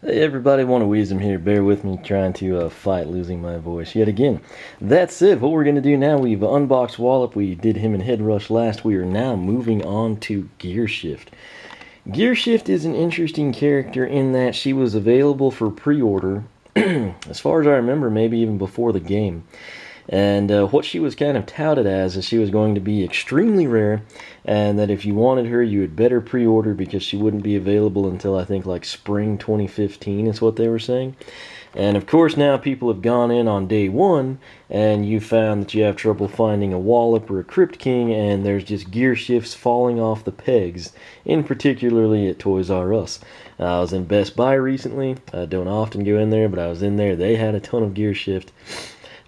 Hey everybody, want to Wisdom here. Bear with me trying to fight losing my voice yet again. That said, what we're going to do now, we've unboxed Wallop. We did him in Head Rush last. We are now moving on to Gearshift. Gearshift is an interesting character in that she was available for pre-order, as far as I remember, maybe even before the game. And what she was kind of touted as is she was going to be extremely rare, and that if you wanted her, you had better pre-order because she wouldn't be available until I think like spring 2015 is what they were saying. And of course, now people have gone in on day one, and you found that you have trouble finding a Wallop or a Crypt King, and there's just gear shifts falling off the pegs, in particularly at Toys R Us. I was in Best Buy recently. I don't often go in there, but I was in there. They had a ton of gear shift.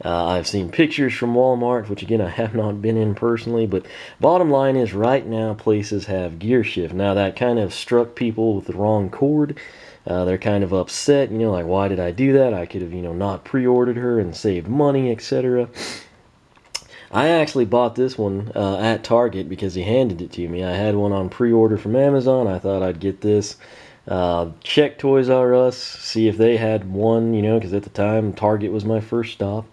I've seen pictures from Walmart, which again I have not been in personally, but bottom line is right now places have Gearshift. Now that kind of struck people with the wrong chord. They're kind of upset, like why did I do that? I could have, not pre-ordered her and saved money, etc. I actually bought this one at Target because he handed it to me. I had one on pre-order from Amazon. I thought I'd get this. Check Toys R Us, see if they had one, because at the time Target was my first stop.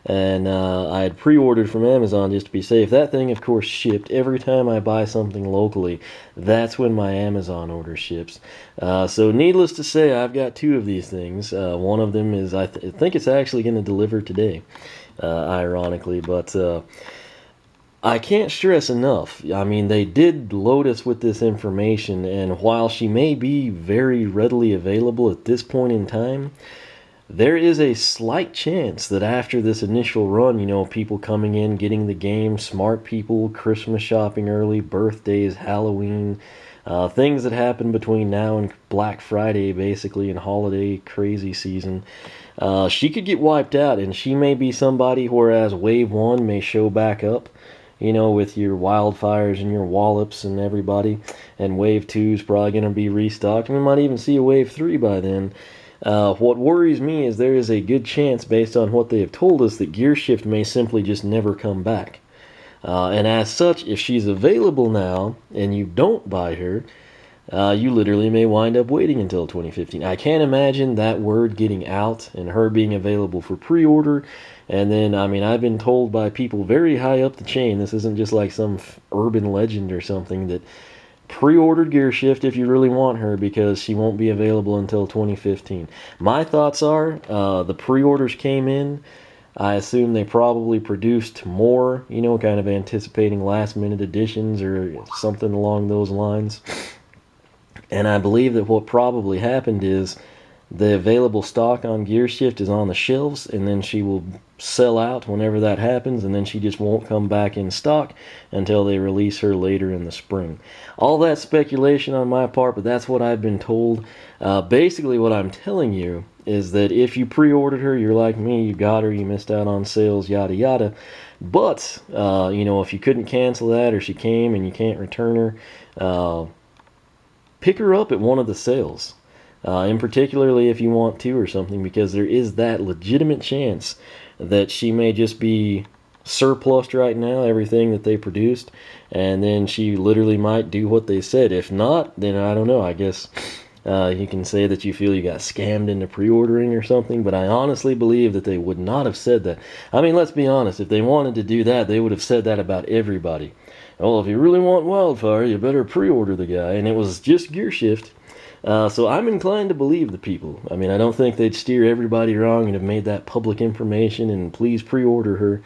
And I had pre-ordered from Amazon just to be safe. That thing, of course, shipped every time I buy something locally. That's when my Amazon order ships. So needless to say, I've got two of these things. One of them is, I think it's actually going to deliver today, ironically. But I can't stress enough. I mean, they did load us with this information, and while she may be very readily available at this point in time, there is a slight chance that after this initial run, people coming in, getting the game, smart people, Christmas shopping early, birthdays, Halloween, things that happen between now and Black Friday, basically, and holiday crazy season, she could get wiped out, and she may be somebody, whereas Wave 1 may show back up, with your wildfires and your wallops and everybody, and Wave 2 is probably going to be restocked. We might even see a Wave 3 by then. What worries me is there is a good chance, based on what they have told us, that Gearshift may simply just never come back. And as such, if she's available now and you don't buy her, you literally may wind up waiting until 2015. I can't imagine that word getting out and her being available for pre-order. And then, I've been told by people very high up the chain, this isn't just like some urban legend or something, that pre-ordered Gearshift if you really want her because she won't be available until 2015. My thoughts are the pre-orders came in. I assume they probably produced more, kind of anticipating last-minute additions or something along those lines. And I believe that what probably happened is the available stock on Gearshift is on the shelves, and then she will sell out whenever that happens, and then she just won't come back in stock until they release her later in the spring. All that speculation on my part, but that's what I've been told. Basically, what I'm telling you is that if you pre-ordered her, you're like me, you got her, you missed out on sales, yada yada. But, if you couldn't cancel that, or she came and you can't return her, pick her up at one of the sales. In particularly if you want to or something, because there is that legitimate chance that she may just be surplused right now, everything that they produced, and then she literally might do what they said. If not, then I don't know, I guess you can say that you feel you got scammed into pre-ordering or something, but I honestly believe that they would not have said that. Let's be honest, if they wanted to do that, they would have said that about everybody. Well, if you really want Wildfire, you better pre-order the guy, and it was just Gearshift. So I'm inclined to believe the people. I don't think they'd steer everybody wrong and have made that public information and please pre-order her.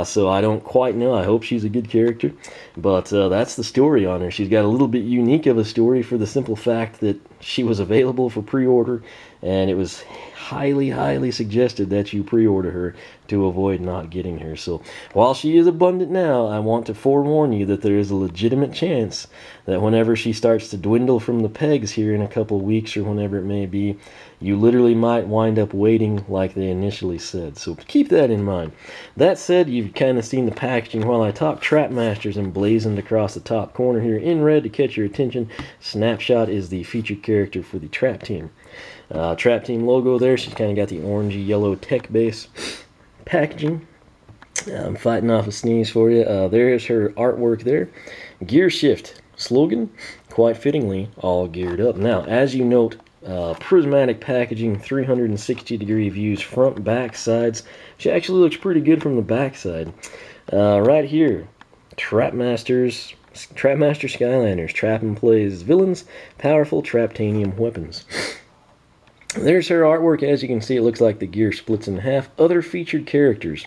So I don't quite know. I hope she's a good character. But that's the story on her. She's got a little bit unique of a story for the simple fact that she was available for pre-order, and it was highly, highly suggested that you pre-order her to avoid not getting her. So while she is abundant now, I want to forewarn you that there is a legitimate chance that whenever she starts to dwindle from the pegs here in a couple weeks or whenever it may be, you literally might wind up waiting like they initially said. So keep that in mind. That said, you've kind of seen the packaging while I talk. Trapmasters emblazoned across the top corner here in red to catch your attention. Snapshot is the featured character for the Trap Team. Trap Team logo there. She's kind of got the orangey yellow tech base packaging. I'm fighting off a sneeze for you. There's her artwork there. Gearshift slogan, quite fittingly, all geared up. Now, as you note prismatic packaging, 360-degree views, front, back, sides. She actually looks pretty good from the back side. Right here, Trapmaster Skylanders, trap and plays villains, powerful Traptanium weapons. There's her artwork. As you can see, it looks like the gear splits in half. Other featured characters.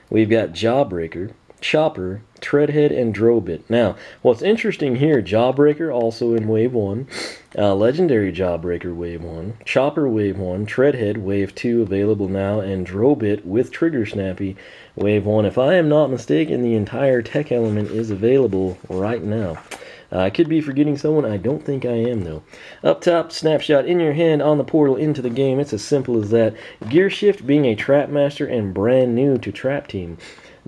We've got Jawbreaker, Chopper, Treadhead, and Drobit. Now, what's interesting here, Jawbreaker also in Wave 1, Legendary Jawbreaker Wave 1, Chopper Wave 1, Treadhead Wave 2 available now, and Drobit with Trigger Snappy Wave 1. If I am not mistaken, the entire tech element is available right now. I could be forgetting someone. I don't think I am, though. Up top, snapshot in your hand on the portal into the game. It's as simple as that. Gearshift, being a Trapmaster and brand new to Trap Team,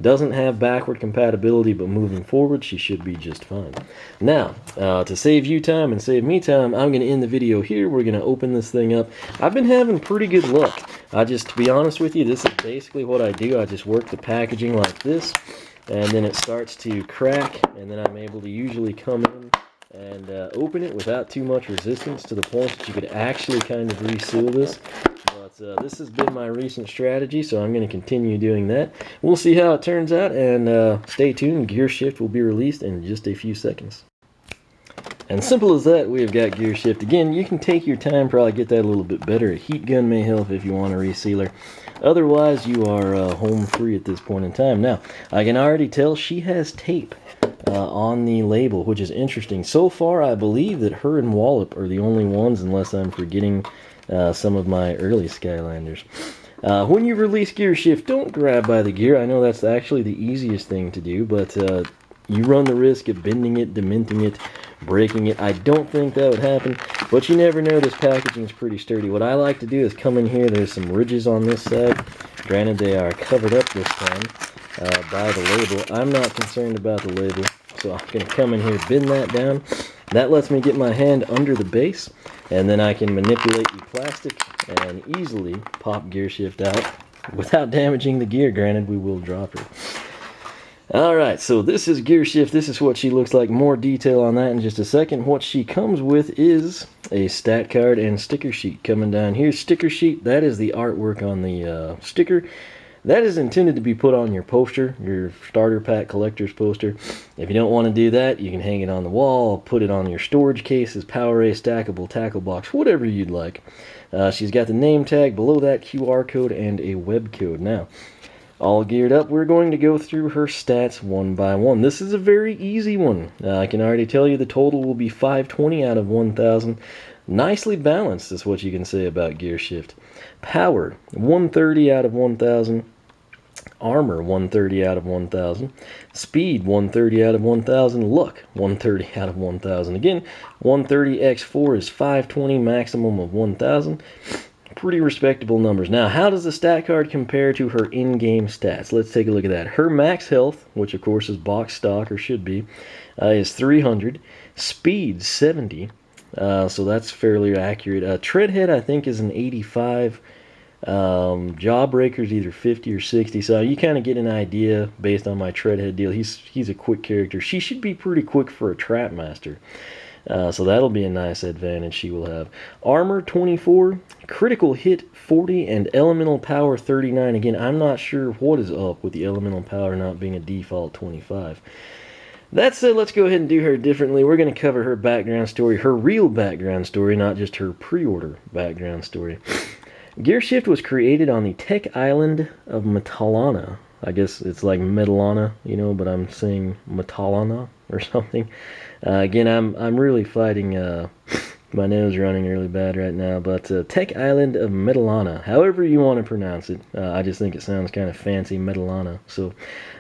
doesn't have backward compatibility, but moving forward, she should be just fine. Now, to save you time and save me time, I'm going to end the video here. We're going to open this thing up. I've been having pretty good luck. To be honest with you, this is basically what I do. I just work the packaging like this, and then it starts to crack, and then I'm able to usually come in and open it without too much resistance, to the point that you could actually kind of reseal this. But this has been my recent strategy, so I'm going to continue doing that. We'll see how it turns out, and stay tuned. Gearshift will be released in just a few seconds. And simple as that, we have got Gearshift. Again, you can take your time, probably get that a little bit better. A heat gun may help if you want a resealer. Otherwise, you are home free at this point in time. Now, I can already tell she has tape on the label, which is interesting. So far, I believe that her and Wallop are the only ones, unless I'm forgetting some of my early Skylanders. When you release Gearshift, don't grab by the gear. I know that's actually the easiest thing to do, but you run the risk of bending it, dementing it, breaking it. I don't think that would happen, but you never know. This packaging is pretty sturdy. What I like to do is come in here. There's some ridges on this side. Granted, they are covered up this time by the label. I'm not concerned about the label, so I'm going to come in here, bend that down. That lets me get my hand under the base, and then I can manipulate the plastic and easily pop Gearshift out without damaging the gear. Granted, we will drop her. Alright, so this is Gearshift. This is what she looks like. More detail on that in just a second. What she comes with is a stat card and sticker sheet coming down here. Sticker sheet, that is the artwork on the sticker. That is intended to be put on your poster, your starter pack collector's poster. If you don't want to do that, you can hang it on the wall, put it on your storage cases, Powerade, stackable tackle box, whatever you'd like. She's got the name tag, below that QR code, and a web code. Now, all geared up, we're going to go through her stats one by one. This is a very easy one. I can already tell you the total will be 520 out of 1,000. Nicely balanced is what you can say about Gearshift. Power, 130 out of 1,000. Armor, 130 out of 1,000. Speed, 130 out of 1,000. Luck, 130 out of 1,000. Again, 130 x 4 is 520, maximum of 1,000. Pretty respectable numbers. Now, how does the stat card compare to her in-game stats? Let's take a look at that. Her max health, which of course is box stock, or should be, is 300. Speed, 70. So that's fairly accurate. Treadhead, I think, is an 85. Jawbreaker's either 50 or 60, so you kind of get an idea based on my Treadhead deal. He's a quick character. She should be pretty quick for a Trapmaster, so that'll be a nice advantage she will have. Armor 24, critical hit 40, and elemental power 39. Again, I'm not sure what is up with the elemental power not being a default 25. That said, let's go ahead and do her differently. We're going to cover her background story, her real background story, not just her pre-order background story. Gearshift was created on the tech island of Metalana. I guess it's like Metalana, you know, but I'm saying Metalana or something. Again, I'm really fighting my nose running really bad right now, but tech island of Metalana, however you want to pronounce it. I just think it sounds kind of fancy, Metalana. So,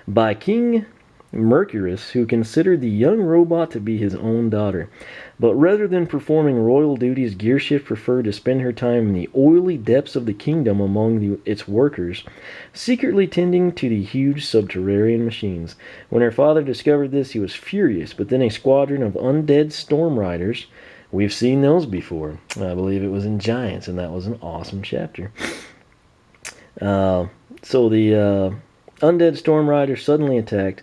by King Mercurus, who considered the young robot to be his own daughter. But rather than performing royal duties, Gearshift preferred to spend her time in the oily depths of the kingdom among its workers, secretly tending to the huge subterranean machines. When her father discovered this, he was furious, but then a squadron of undead storm riders, we've seen those before. I believe it was in Giants, and that was an awesome chapter. So the undead storm riders suddenly attacked.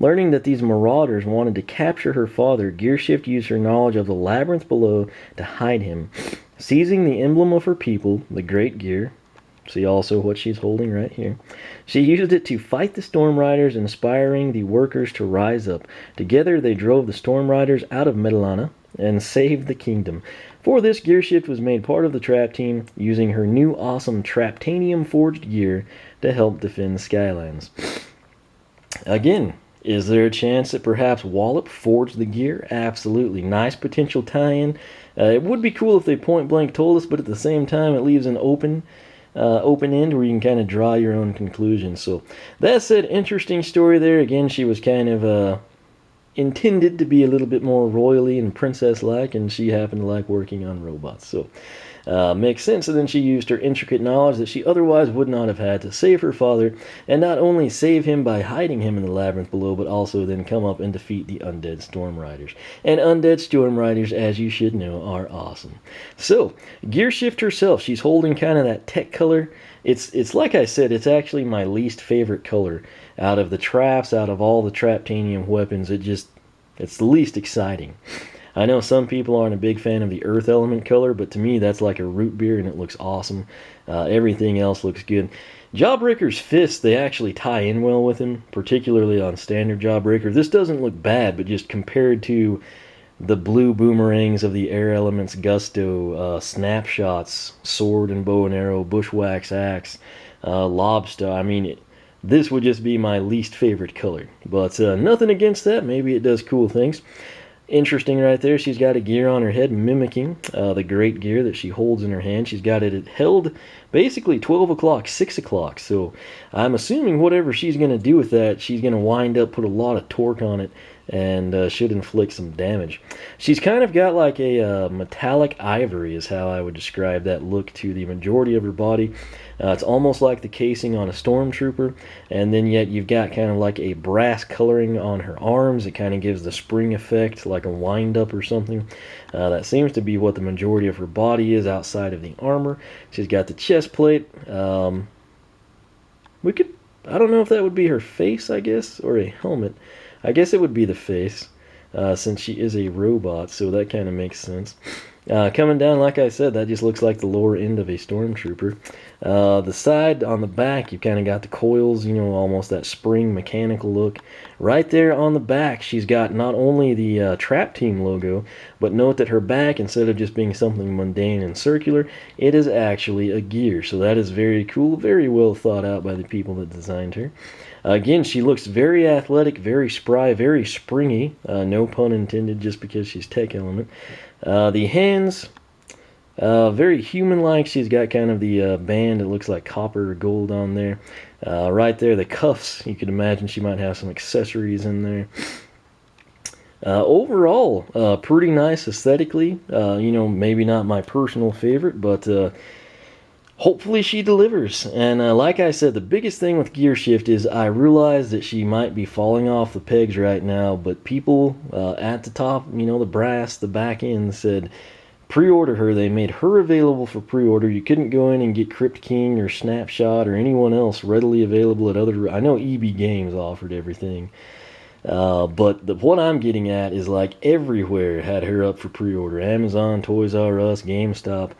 Learning that these marauders wanted to capture her father, Gearshift used her knowledge of the labyrinth below to hide him. Seizing the emblem of her people, the Great Gear, see also what she's holding right here, she used it to fight the Storm Riders, inspiring the workers to rise up. Together they drove the Storm Riders out of Medellana and saved the kingdom. For this, Gearshift was made part of the Trap Team, using her new awesome Traptanium forged gear to help defend Skylands. Again, is there a chance that perhaps Wallop forged the gear? Absolutely. Nice potential tie-in. It would be cool if they point-blank told us, but at the same time, it leaves an open end where you can kind of draw your own conclusions. So that said, interesting story there. Again, she was kind of intended to be a little bit more royally and princess-like, and she happened to like working on robots. So makes sense. And then she used her intricate knowledge that she otherwise would not have had to save her father, and not only save him by hiding him in the labyrinth below, but also then come up and defeat the undead Storm Riders. And undead Storm Riders, as you should know, are awesome. So, Gearshift herself, she's holding kind of that tech color. It's like I said, it's actually my least favorite color. Out of the traps, out of all the Traptanium weapons, it's the least exciting. I know some people aren't a big fan of the earth element color, but to me that's like a root beer and it looks awesome. Everything else looks good. Jawbreaker's fists, they actually tie in well with him, particularly on standard Jawbreaker. This doesn't look bad, but just compared to the blue boomerangs of the air elements, Gusto, snapshots, sword and bow and arrow, bushwhack's axe, lobster, I mean, this would just be my least favorite color. But nothing against that. Maybe it does cool things. Interesting right there. She's got a gear on her head mimicking the great gear that she holds in her hand. She's got it held basically 12 o'clock, 6 o'clock. So I'm assuming whatever she's going to do with that, she's going to wind up, put a lot of torque on it, and should inflict some damage. She's kind of got like a metallic ivory is how I would describe that look to the majority of her body. It's almost like the casing on a stormtrooper, and then yet you've got kind of like a brass coloring on her arms. It kind of gives the spring effect, like a wind-up or something. That seems to be what the majority of her body is outside of the armor. She's got the chest plate. I don't know if that would be her face, I guess, or a helmet. I guess it would be the face, since she is a robot, so that kind of makes sense. Coming down, like I said, that just looks like the lower end of a stormtrooper. The side on the back, you've kind of got the coils, you know, almost that spring mechanical look. Right there on the back, she's got not only the Trap Team logo, but note that her back, instead of just being something mundane and circular, it is actually a gear. So that is very cool, very well thought out by the people that designed her. Again, she looks very athletic, very spry, very springy. No pun intended, just because she's tech element. The hands, very human-like. She's got kind of the band. It looks like copper or gold on there. Right there, the cuffs. You could imagine she might have some accessories in there. Overall, pretty nice aesthetically. You know, maybe not my personal favorite, but hopefully she delivers. And like I said, the biggest thing with Gearshift is I realize that she might be falling off the pegs right now, but people at the top, you know, the brass, the back end said pre-order her. They made her available for pre-order. You couldn't go in and get Crypt King or Snapshot or anyone else readily available at other... I know EB Games offered everything. But what I'm getting at is like everywhere had her up for pre-order. Amazon, Toys R Us, GameStop.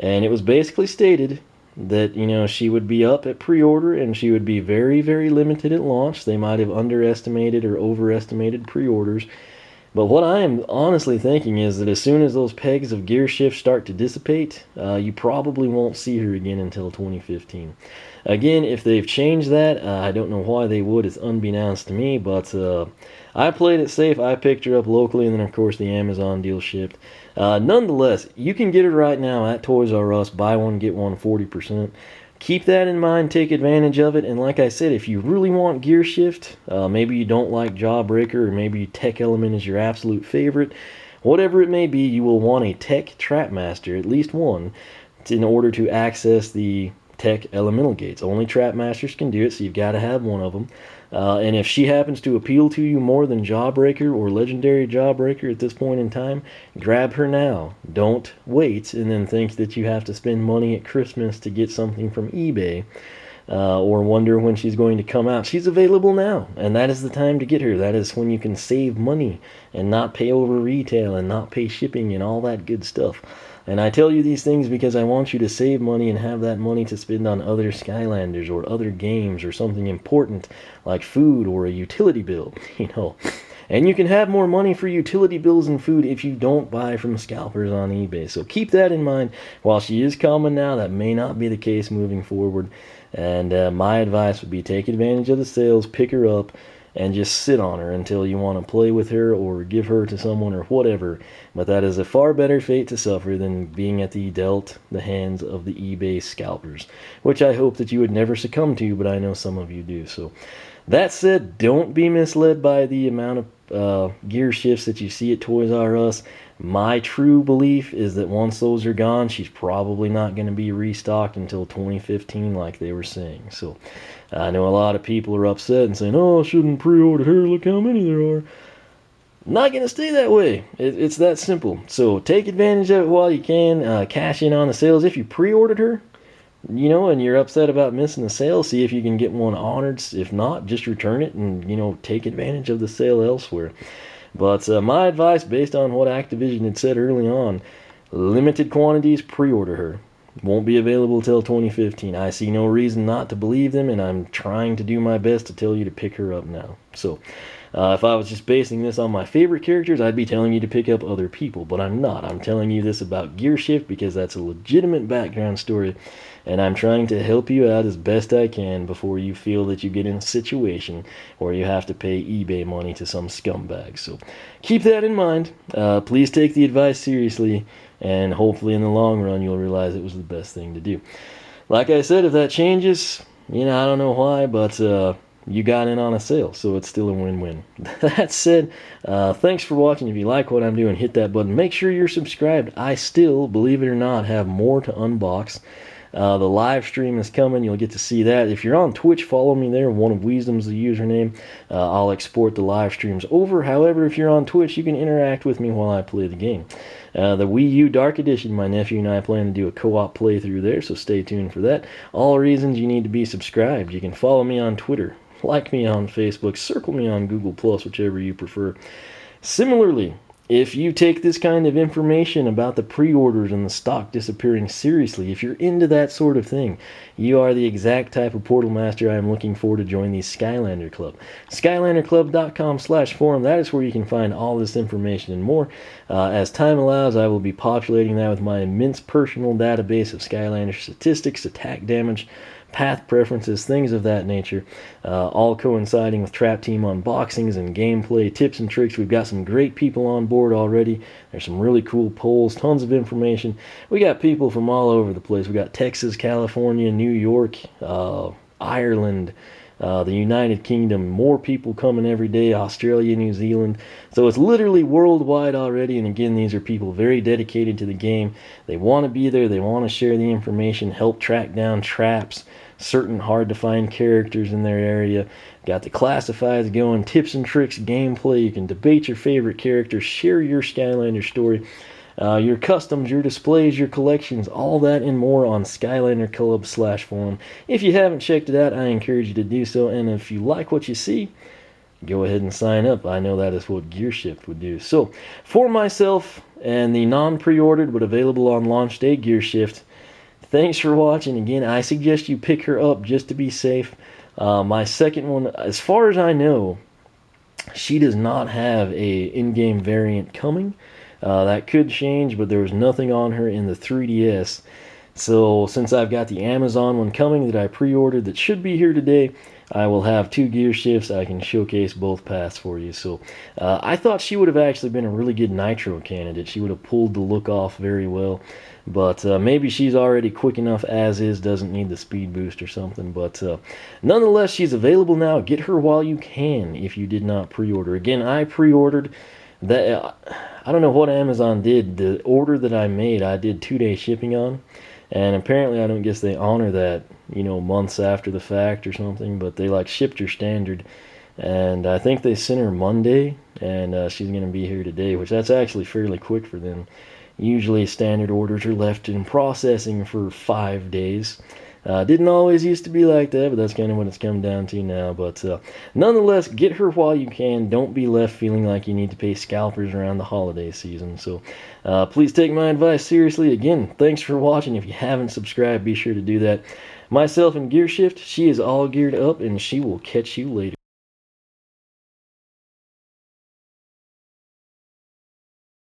And it was basically stated that, you know, she would be up at pre-order and she would be very, very limited at launch. They might have underestimated or overestimated pre-orders. But what I am honestly thinking is that as soon as those pegs of Gearshift start to dissipate, you probably won't see her again until 2015. Again, if they've changed that, I don't know why they would. It's unbeknownst to me, but I played it safe. I picked her up locally, and then, of course, the Amazon deal shipped. Nonetheless, you can get her right now at Toys R Us. Buy one, get one, 40%. Keep that in mind. Take advantage of it. And like I said, if you really want Gearshift, maybe you don't like Jawbreaker, or maybe Tech Element is your absolute favorite, whatever it may be, you will want a Tech Trapmaster, at least one, in order to access the Tech Elemental Gates. Only Trapmasters can do it, so you've got to have one of them. And if she happens to appeal to you more than Jawbreaker or Legendary Jawbreaker at this point in time, grab her now. Don't wait and then think that you have to spend money at Christmas to get something from eBay, or wonder when she's going to come out. She's available now, and that is the time to get her. That is when you can save money and not pay over retail and not pay shipping and all that good stuff. And I tell you these things because I want you to save money and have that money to spend on other Skylanders or other games or something important like food or a utility bill, And you can have more money for utility bills and food if you don't buy from scalpers on eBay. So keep that in mind. While she is common now, that may not be the case moving forward. And my advice would be take advantage of the sales, pick her up, and just sit on her until you want to play with her or give her to someone or whatever. But that is a far better fate to suffer than being at the hands of the eBay scalpers, which I hope that you would never succumb to, but I know some of you do. So that said, don't be misled by the amount of gear shifts that you see at Toys R Us. My true belief is that once those are gone, she's probably not going to be restocked until 2015 like they were saying. So I know a lot of people are upset and saying, oh, I shouldn't pre-order her, look how many there are. Not going to stay that way. It's that simple. So take advantage of it while you can. Cash in on the sales. If you pre-ordered her, and you're upset about missing the sale, see if you can get one honored. If not, just return it and, take advantage of the sale elsewhere. But my advice, based on what Activision had said early on, limited quantities, pre-order her. Won't be available till 2015. I see no reason not to believe them, and I'm trying to do my best to tell you to pick her up now. So if I was just basing this on my favorite characters, I'd be telling you to pick up other people, but I'm not. I'm telling you this about Gearshift because that's a legitimate background story, and I'm trying to help you out as best I can before you feel that you get in a situation where you have to pay eBay money to some scumbag. So keep that in mind. Please take the advice seriously, and hopefully in the long run you'll realize it was the best thing to do. Like I said, if that changes, I don't know why, but you got in on a sale, so it's still a win-win. That said, thanks for watching. If you like what I'm doing, hit that button. Make sure you're subscribed. I still, believe it or not, have more to unbox. The live stream is coming. You'll get to see that. If you're on Twitch, follow me there. One of Wisdom's the username. I'll export the live streams over. However, if you're on Twitch, you can interact with me while I play the game. The Wii U Dark Edition, my nephew and I plan to do a co-op playthrough there, so stay tuned for that. All reasons you need to be subscribed. You can follow me on Twitter, like me on Facebook, circle me on Google+, whichever you prefer. Similarly, if you take this kind of information about the pre-orders and the stock disappearing seriously, if you're into that sort of thing, you are the exact type of portal master I am looking for to join the Skylander Club. SkylanderClub.com/forum, that is where you can find all this information and more. As time allows, I will be populating that with my immense personal database of Skylander statistics, attack damage, path preferences, things of that nature, all coinciding with Trap Team unboxings and gameplay tips and tricks. We've got some great people on board already. There's some really cool polls, tons of information. We got people from all over the place. We got Texas, California, New York, Ireland, the United Kingdom, more people coming every day, Australia, New Zealand. So it's literally worldwide already, and again, these are people very dedicated to the game. They want to be there, they want to share the information, help track down traps, certain hard to find characters in their area. Got the classifieds going, tips and tricks, gameplay. You can debate your favorite characters, share your Skylander story, your customs, your displays, your collections, all that and more on Skylander Club/forum. If you haven't checked it out, I encourage you to do so, and if you like what you see, go ahead and sign up. I know that is what Gearshift would do. So for myself and the non-pre-ordered but available on launch day Gearshift, thanks for watching. Again, I suggest you pick her up just to be safe. My second one, as far as I know, she does not have a in-game variant coming. That could change, but there was nothing on her in the 3DS. So since I've got the Amazon one coming that I pre-ordered that should be here today, I will have 2 gear shifts. I can showcase both paths for you. So I thought she would have actually been a really good Nitro candidate. She would have pulled the look off very well. But maybe she's already quick enough as is, doesn't need the speed boost or something. But nonetheless, she's available now. Get her while you can if you did not pre-order. Again, I pre-ordered that. I don't know what Amazon did. The order that I made, I did 2-day shipping on. And apparently, I don't guess they honor that, months after the fact or something. But they shipped her standard. And I think they sent her Monday. And she's going to be here today, which that's actually fairly quick for them. Usually standard orders are left in processing for 5 days. Didn't always used to be like that, but that's kind of what it's come down to now. But nonetheless, get her while you can. Don't be left feeling like you need to pay scalpers around the holiday season. So please take my advice seriously. Again, thanks for watching. If you haven't subscribed, be sure to do that. Myself and Gearshift, she is all geared up, and she will catch you later.